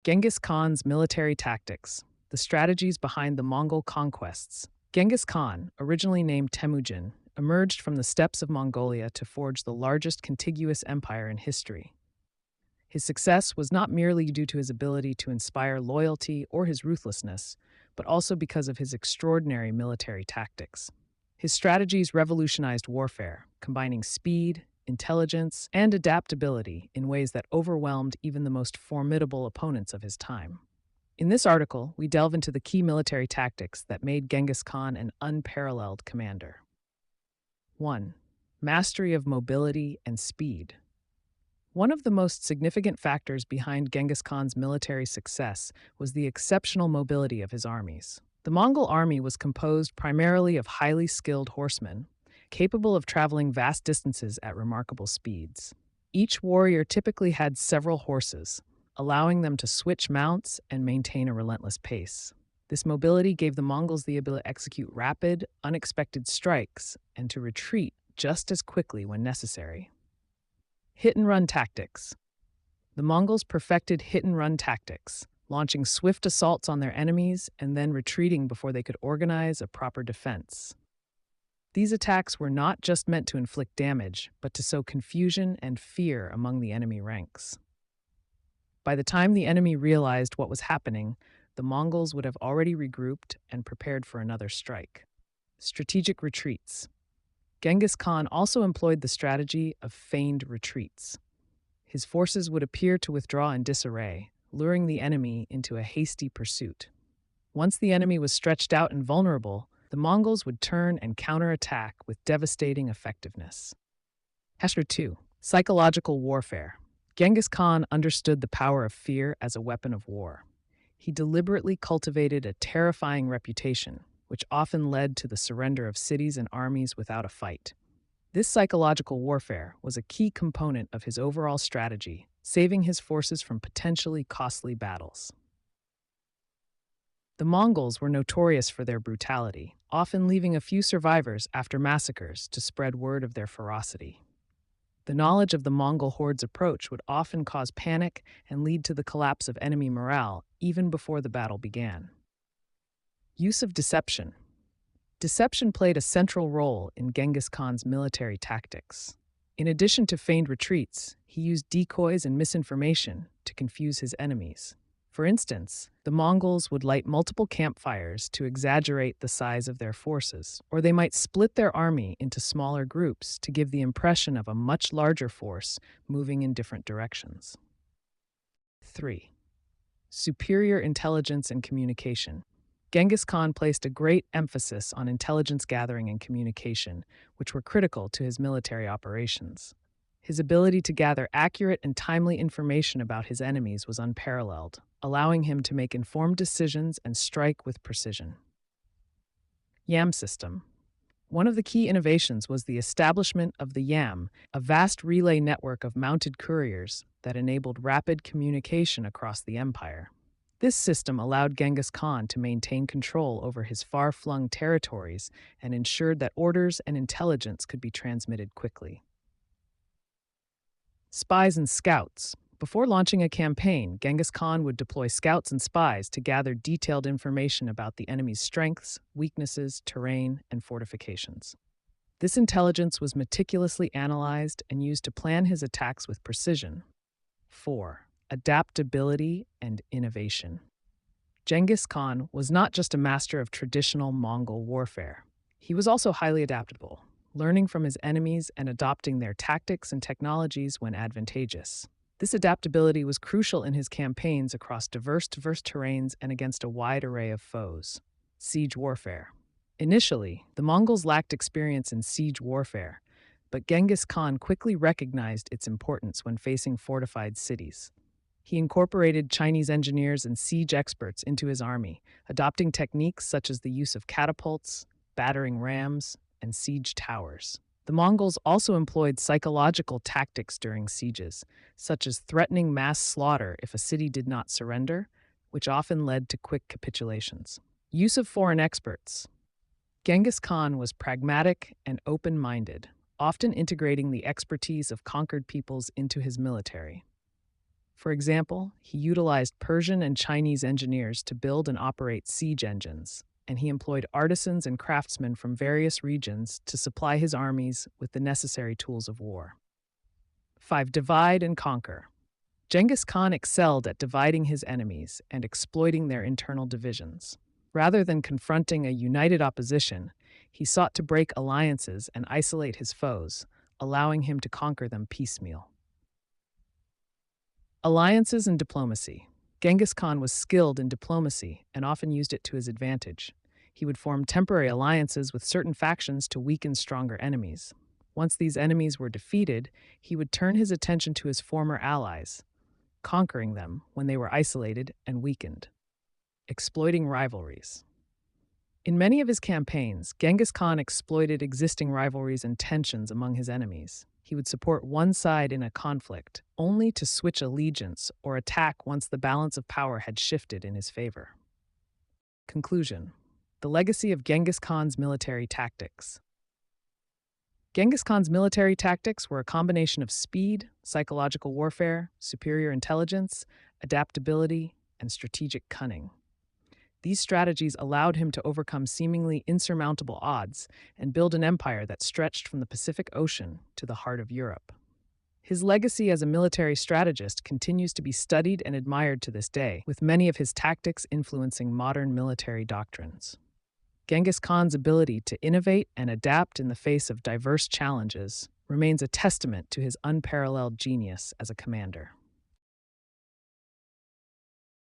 Genghis Khan's military tactics, the strategies behind the Mongol conquests. Genghis Khan, originally named Temujin, emerged from the steppes of Mongolia to forge the largest contiguous empire in history. His success was not merely due to his ability to inspire loyalty or his ruthlessness, but also because of his extraordinary military tactics. His strategies revolutionized warfare, combining speed, intelligence, and adaptability in ways that overwhelmed even the most formidable opponents of his time. In this article, we delve into the key military tactics that made Genghis Khan an unparalleled commander. 1. Mastery of mobility and speed. One of the most significant factors behind Genghis Khan's military success was the exceptional mobility of his armies. The Mongol army was composed primarily of highly skilled horsemen, capable of traveling vast distances at remarkable speeds. Each warrior typically had several horses, allowing them to switch mounts and maintain a relentless pace. This mobility gave the Mongols the ability to execute rapid, unexpected strikes and to retreat just as quickly when necessary. Hit-and-run tactics. The Mongols perfected hit-and-run tactics, launching swift assaults on their enemies and then retreating before they could organize a proper defense. These attacks were not just meant to inflict damage, but to sow confusion and fear among the enemy ranks. By the time the enemy realized what was happening, the Mongols would have already regrouped and prepared for another strike. Strategic retreats. Genghis Khan also employed the strategy of feigned retreats. His forces would appear to withdraw in disarray, luring the enemy into a hasty pursuit. Once the enemy was stretched out and vulnerable, the Mongols would turn and counterattack with devastating effectiveness. Chapter 2. Psychological warfare. Genghis Khan understood the power of fear as a weapon of war. He deliberately cultivated a terrifying reputation, which often led to the surrender of cities and armies without a fight. This psychological warfare was a key component of his overall strategy, saving his forces from potentially costly battles. The Mongols were notorious for their brutality, often leaving a few survivors after massacres to spread word of their ferocity. The knowledge of the Mongol horde's approach would often cause panic and lead to the collapse of enemy morale even before the battle began. Use of deception. Deception played a central role in Genghis Khan's military tactics. In addition to feigned retreats, he used decoys and misinformation to confuse his enemies. For instance, the Mongols would light multiple campfires to exaggerate the size of their forces, or they might split their army into smaller groups to give the impression of a much larger force moving in different directions. 3. Superior intelligence and communication. Genghis Khan placed a great emphasis on intelligence gathering and communication, which were critical to his military operations. His ability to gather accurate and timely information about his enemies was unparalleled, allowing him to make informed decisions and strike with precision. YAM system. One of the key innovations was the establishment of the YAM, a vast relay network of mounted couriers that enabled rapid communication across the empire. This system allowed Genghis Khan to maintain control over his far-flung territories and ensured that orders and intelligence could be transmitted quickly. Spies and scouts. Before launching a campaign, Genghis Khan would deploy scouts and spies to gather detailed information about the enemy's strengths, weaknesses, terrain, and fortifications. This intelligence was meticulously analyzed and used to plan his attacks with precision. 4. Adaptability and innovation. Genghis Khan was not just a master of traditional Mongol warfare. He was also highly adaptable, learning from his enemies and adopting their tactics and technologies when advantageous. This adaptability was crucial in his campaigns across diverse terrains and against a wide array of foes. Siege warfare. Initially, the Mongols lacked experience in siege warfare, but Genghis Khan quickly recognized its importance when facing fortified cities. He incorporated Chinese engineers and siege experts into his army, adopting techniques such as the use of catapults, battering rams, and siege towers. The Mongols also employed psychological tactics during sieges, such as threatening mass slaughter if a city did not surrender, which often led to quick capitulations. Use of foreign experts. Genghis Khan was pragmatic and open-minded, often integrating the expertise of conquered peoples into his military. For example, he utilized Persian and Chinese engineers to build and operate siege engines, and he employed artisans and craftsmen from various regions to supply his armies with the necessary tools of war. 5. Divide and conquer. Genghis Khan excelled at dividing his enemies and exploiting their internal divisions. Rather than confronting a united opposition, he sought to break alliances and isolate his foes, allowing him to conquer them piecemeal. Alliances and diplomacy. Genghis Khan was skilled in diplomacy and often used it to his advantage. He would form temporary alliances with certain factions to weaken stronger enemies. Once these enemies were defeated, he would turn his attention to his former allies, conquering them when they were isolated and weakened. Exploiting rivalries. In many of his campaigns, Genghis Khan exploited existing rivalries and tensions among his enemies. He would support one side in a conflict, only to switch allegiance or attack once the balance of power had shifted in his favor. Conclusion. The legacy of Genghis Khan's military tactics. Genghis Khan's military tactics were a combination of speed, psychological warfare, superior intelligence, adaptability, and strategic cunning. These strategies allowed him to overcome seemingly insurmountable odds and build an empire that stretched from the Pacific Ocean to the heart of Europe. His legacy as a military strategist continues to be studied and admired to this day, with many of his tactics influencing modern military doctrines. Genghis Khan's ability to innovate and adapt in the face of diverse challenges remains a testament to his unparalleled genius as a commander.